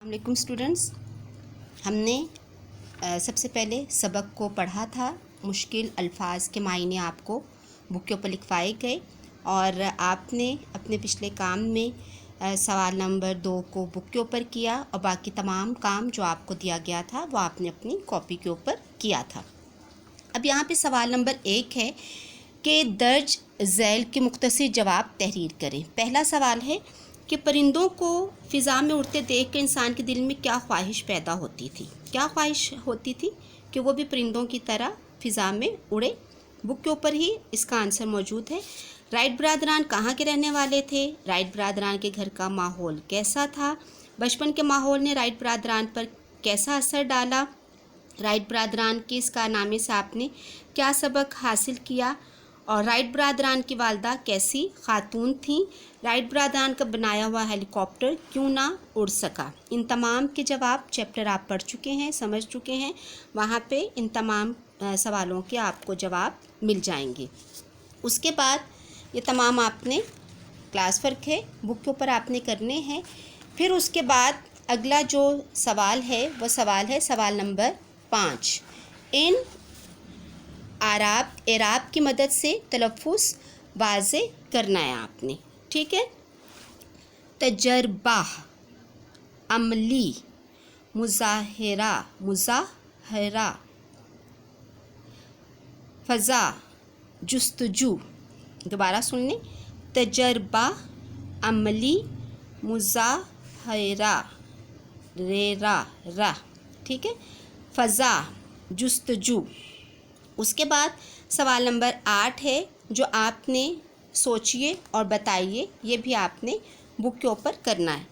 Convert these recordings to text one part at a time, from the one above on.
वालेकुम स्टूडेंट्स। हमने सबसे पहले सबक को पढ़ा था। मुश्किल अल्फाज के मायने आपको बुक के ऊपर लिखवाए गए और आपने अपने पिछले काम में सवाल नंबर 2 को बुक के ऊपर किया और बाकी तमाम काम जो आपको दिया गया था वो आपने अपनी कॉपी के ऊपर किया था। अब यहाँ पे सवाल नंबर 1 है कि दर्ज झैल के मुख्तसर जवाब तहरीर करें। पहला सवाल है कि परिंदों को फ़िज़ा में उड़ते देख कर इंसान के दिल में क्या ख्वाहिश पैदा होती थी। क्या ख्वाहिश होती थी कि वो भी परिंदों की तरह फ़िज़ा में उड़े। बुक के ऊपर ही इसका आंसर मौजूद है। राइट बरादरान कहाँ के रहने वाले थे। राइट बरादरान के घर का माहौल कैसा था। बचपन के माहौल ने राइट बरादरान पर कैसा असर डाला। राइट बरादरान के इस कारनामे से आपने क्या सबक हासिल किया और राइट बरादरान की वालदा कैसी खातून थीं। राइट बरादरान का बनाया हुआ हेलीकॉप्टर क्यों ना उड़ सका। इन तमाम के जवाब चैप्टर आप पढ़ चुके हैं, समझ चुके हैं। वहाँ पे इन तमाम सवालों के आपको जवाब मिल जाएंगे। उसके बाद ये तमाम आपने क्लास वर्क है बुक के ऊपर आपने करने हैं। फिर उसके बाद अगला जो सवाल है वो सवाल है सवाल नंबर 5। इन एराब की मदद से तलफ़ुज़ वाज़े करना है आपने, ठीक है। तजर्बा, अमली, मुज़ाहरा, फ़ज़ा, जुस्तजू। दोबारा सुन लें। तजर्बा, अमली, मुज़ाहरा, रा, ठीक है। फ़ज़ा, जुस्तजू। उसके बाद सवाल नंबर 8 है जो आपने सोचिए और बताइए। ये भी आपने बुक के ऊपर करना है।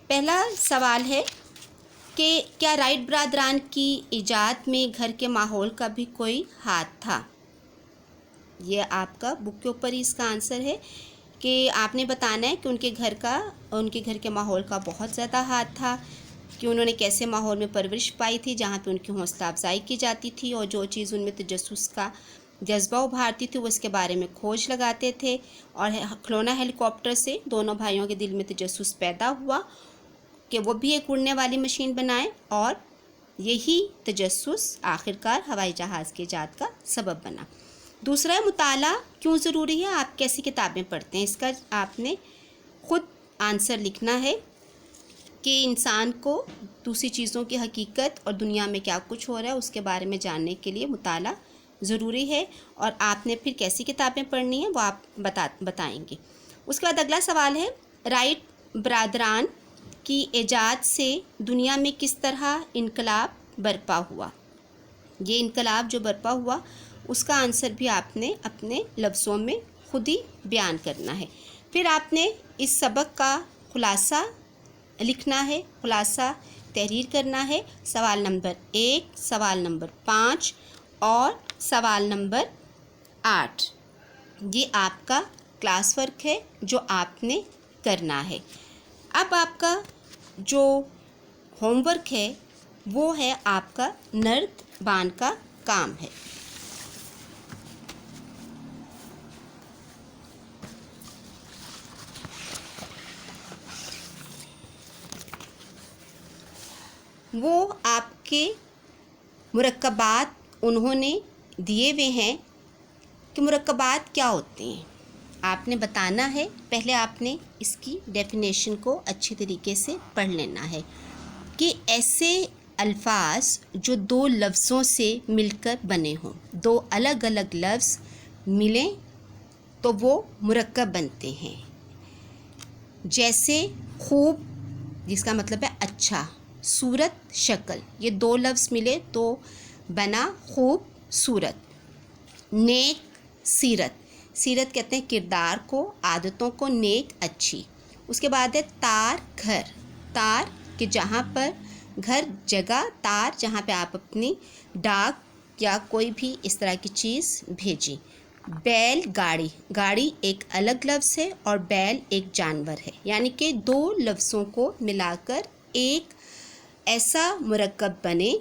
पहला सवाल है कि क्या राइट बरादरान की इजाद में घर के माहौल का भी कोई हाथ था। ये आपका बुक के ऊपर ही इसका आंसर है कि आपने बताना है कि उनके घर के माहौल का बहुत ज़्यादा हाथ था कि उन्होंने कैसे माहौल में परवरिश पाई थी जहाँ पे उनकी हौसला अफजाई की जाती थी और जो चीज़ उनमें तजस्सुस का जज्बा उभारती थी वो इसके बारे में खोज लगाते थे और खिलौना हेलीकॉप्टर से दोनों भाइयों के दिल में तजस्सुस पैदा हुआ कि वो भी एक उड़ने वाली मशीन बनाएं और यही तजस्सुस आखिरकार हवाई जहाज़ के इजाद का सबब बना। दूसरा है मुताला क्यों ज़रूरी है। आप कैसी किताबें पढ़ते हैं इसका आपने ख़ुद आंसर लिखना है कि इंसान को दूसरी चीज़ों की हकीकत और दुनिया में क्या कुछ हो रहा है उसके बारे में जानने के लिए मुताला ज़रूरी है और आपने फिर कैसी किताबें पढ़नी है वो आप बताएंगे। उसके बाद अगला सवाल है राइट बरादरान की इजाद से दुनिया में किस तरह इनकलाब बर्पा हुआ। ये इनकलाब जो बर्पा हुआ उसका आंसर भी आपने अपने लफ्ज़ों में खुद ही बयान करना है। फिर आपने इस सबक का खुलासा लिखना है, खुलासा तहरीर करना है। सवाल नंबर 1, सवाल नंबर 5 और सवाल नंबर 8। ये आपका क्लास वर्क है जो आपने करना है। अब आपका जो होमवर्क है वो है आपका नर्दबान का काम है। वो आपके मुरक्कबात उन्होंने दिए हुए हैं कि मुरक्कबात क्या होते हैं आपने बताना है। पहले आपने इसकी डेफिनेशन को अच्छी तरीके से पढ़ लेना है कि ऐसे अल्फाज जो 2 लफ्ज़ों से मिलकर बने हों, 2 अलग अलग लफ्ज़ मिलें तो वो मुरक्कब बनते हैं। जैसे खूब जिसका मतलब है अच्छा, सूरत, शक्ल, ये 2 लफ्ज़ मिले तो बना खूब सूरत। नेक, सीरत, सीरत कहते हैं किरदार को, आदतों को, नेक अच्छी। उसके बाद है तार, घर, तार कि जहाँ पर घर जगह, तार जहाँ पे आप अपनी डाक या कोई भी इस तरह की चीज़ भेजी। बैल, गाड़ी, गाड़ी एक अलग लफ्ज़ है और बैल एक जानवर है, यानी कि 2 लफ्ज़ों को मिलाकर एक ऐसा मुरक्कब बने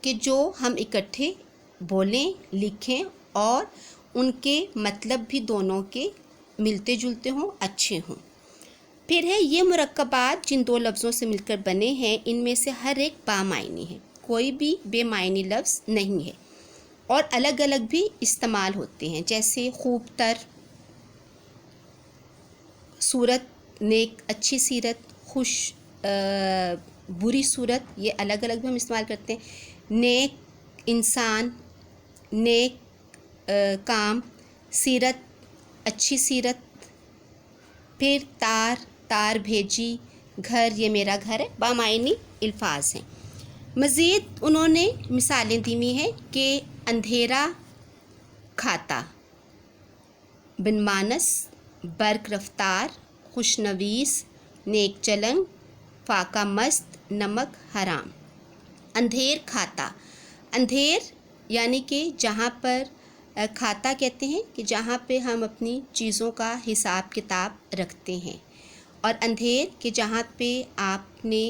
कि जो हम इकट्ठे बोलें, लिखें और उनके मतलब भी दोनों के मिलते जुलते हों, अच्छे हों। پھر ہے یہ مرکبات جن دو لفظوں سے مل کر بنے ہیں ان میں سے ہر ایک بامعنی ہے، کوئی بھی بے معنی لفظ نہیں ہے اور الگ الگ بھی استعمال ہوتے ہیں، جیسے خوب تر، صورت نیک اچھی سیرت، خوش بری صورت، یہ الگ الگ بھی ہم استعمال کرتے ہیں، نیک انسان، نیک کام، سیرت اچھی سیرت، پھر تار، تار بھیجی، گھر یہ میرا گھر ہے، بامعنی الفاظ ہیں۔ مزید انہوں نے مثالیں دی ہوئی ہیں کہ اندھیرا کھاتا، بن مانس، برق رفتار، خوش نویس، نیک چلن، فاقہ مست، نمک حرام۔ اندھیر کھاتا، اندھیر یعنی کہ جہاں پر کھاتا کہتے ہیں کہ جہاں پہ ہم اپنی چیزوں کا حساب کتاب رکھتے ہیں، اور اندھیر کہ جہاں پہ آپ نے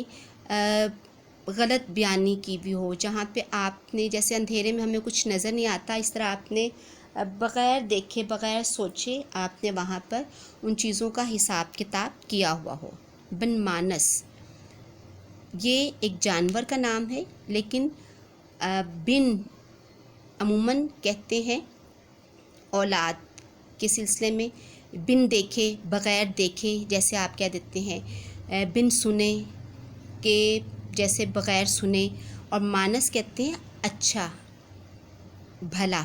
غلط بیانی کی بھی ہو، جہاں پہ آپ نے جیسے اندھیرے میں ہمیں کچھ نظر نہیں آتا، اس طرح آپ نے بغیر دیکھے بغیر سوچے آپ نے وہاں پر ان چیزوں کا حساب کتاب کیا ہوا ہو۔ بن مانس یہ ایک جانور کا نام ہے، لیکن بن عموماً کہتے ہیں اولاد کے سلسلے میں، بن دیکھے بغیر دیکھے جیسے آپ کہہ دیتے ہیں، بن سنے کہ جیسے بغیر سنے، اور مانس کہتے ہیں اچھا بھلا۔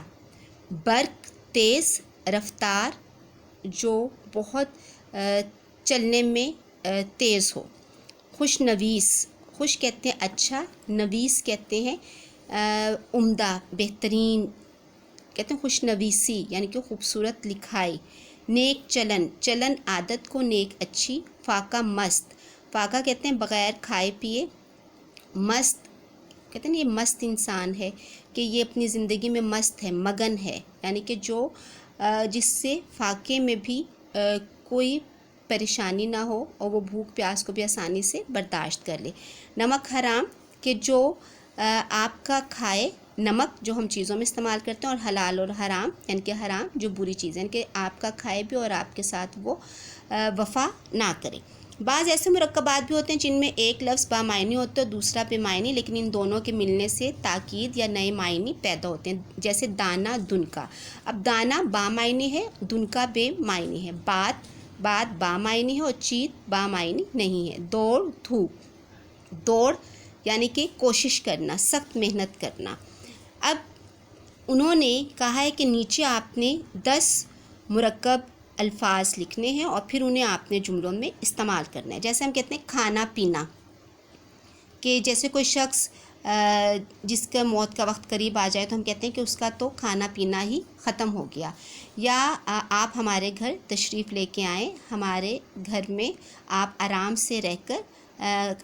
برق تیز رفتار جو بہت چلنے میں تیز ہو۔ خوش نویس، خوش کہتے ہیں اچھا، نویس کہتے ہیں عمدہ بہترین، کہتے ہیں خوش نویسی یعنی کہ خوبصورت لکھائی۔ نیک چلن، چلن عادت کو نیک اچھی۔ فاقہ مست، فاقہ کہتے ہیں بغیر کھائے پیے، مست کہتے ہیں یہ مست انسان ہے کہ یہ اپنی زندگی میں مست ہے، مگن ہے، یعنی کہ جو جس سے فاقے میں بھی کوئی پریشانی نہ ہو اور وہ بھوک پیاس کو بھی آسانی سے برداشت کر لے۔ نمک حرام کہ جو آپ کا کھائے، نمک جو ہم چیزوں میں استعمال کرتے ہیں، اور حلال اور حرام یعنی کہ حرام جو بری چیزیں، یعنی کہ آپ کا کھائے بھی اور آپ کے ساتھ وہ وفا نہ کرے۔ بعض ایسے مرکبات بھی ہوتے ہیں جن میں ایک لفظ بامعنی ہوتا ہے دوسرا بے معنی، لیکن ان دونوں کے ملنے سے تاکید یا نئے معنی پیدا ہوتے ہیں، جیسے دانا دنکا۔ اب دانا بامعنی ہے، دنکا بے معنی ہے۔ بات بامعنی ہے اور چیت بامعنی نہیں ہے۔ دوڑ دھوپ، دوڑ یعنی کہ کوشش کرنا، سخت محنت کرنا۔ اب انہوں نے کہا ہے کہ نیچے آپ نے 10 مرکب الفاظ لکھنے ہیں اور پھر انہیں آپ نے جملوں میں استعمال کرنا ہے۔ جیسے ہم کہتے ہیں کھانا پینا، کہ جیسے کوئی شخص جس کا موت کا وقت قریب آ جائے تو ہم کہتے ہیں کہ اس کا تو کھانا پینا ہی ختم ہو گیا، یا آپ ہمارے گھر تشریف لے کے آئیں، ہمارے گھر میں آپ آرام سے رہ کر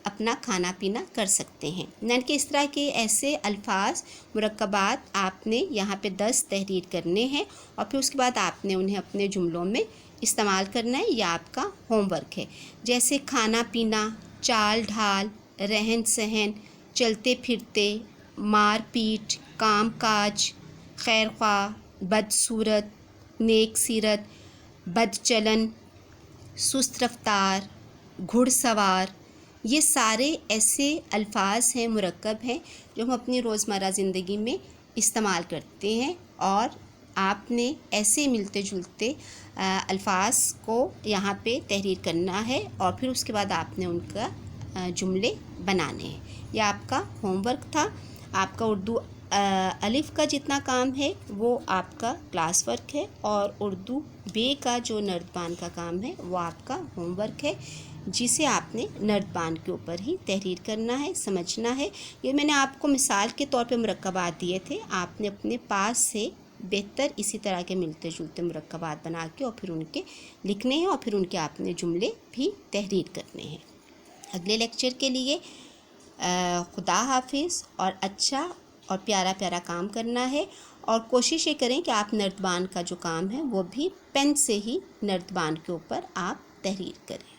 اپنا کھانا پینا کر سکتے ہیں۔ یعنی کہ اس طرح کے ایسے الفاظ مرکبات آپ نے یہاں پہ 10 تحریر کرنے ہیں اور پھر اس کے بعد آپ نے انہیں اپنے جملوں میں استعمال کرنا ہے، یہ آپ کا ہوم ورک ہے۔ جیسے کھانا پینا، چال ڈھال، رہن سہن، چلتے پھرتے، مار پیٹ، کام کاج، خیر خواہ، بدصورت، نیک سیرت، بد چلن، سست رفتار، گھڑ سوار، یہ سارے ایسے الفاظ ہیں، مرکب ہیں جو ہم اپنی روزمرہ زندگی میں استعمال کرتے ہیں، اور آپ نے ایسے ملتے جلتے الفاظ کو یہاں پہ تحریر کرنا ہے اور پھر اس کے بعد آپ نے ان کا جملے بنانے ہیں۔ یہ آپ کا ہوم ورک تھا۔ آپ کا اردو الف کا جتنا کام ہے وہ آپ کا کلاس ورک ہے، اور اردو بے کا جو نردبان کا کام ہے وہ آپ کا ہوم ورک ہے، جسے آپ نے نردبان کے اوپر ہی تحریر کرنا ہے، سمجھنا ہے۔ یہ میں نے آپ کو مثال کے طور پہ مرکبات دیے تھے، آپ نے اپنے پاس سے بہتر اسی طرح کے ملتے جلتے مرکبات بنا کے اور پھر ان کے لکھنے ہیں اور پھر ان کے آپ نے جملے بھی تحریر کرنے ہیں۔ اگلے لیکچر کے لیے خدا حافظ، اور اچھا اور پیارا پیارا کام کرنا ہے، اور کوشش یہ کریں کہ آپ نردبان کا جو کام ہے وہ بھی پین سے ہی نردبان کے اوپر آپ تحریر کریں۔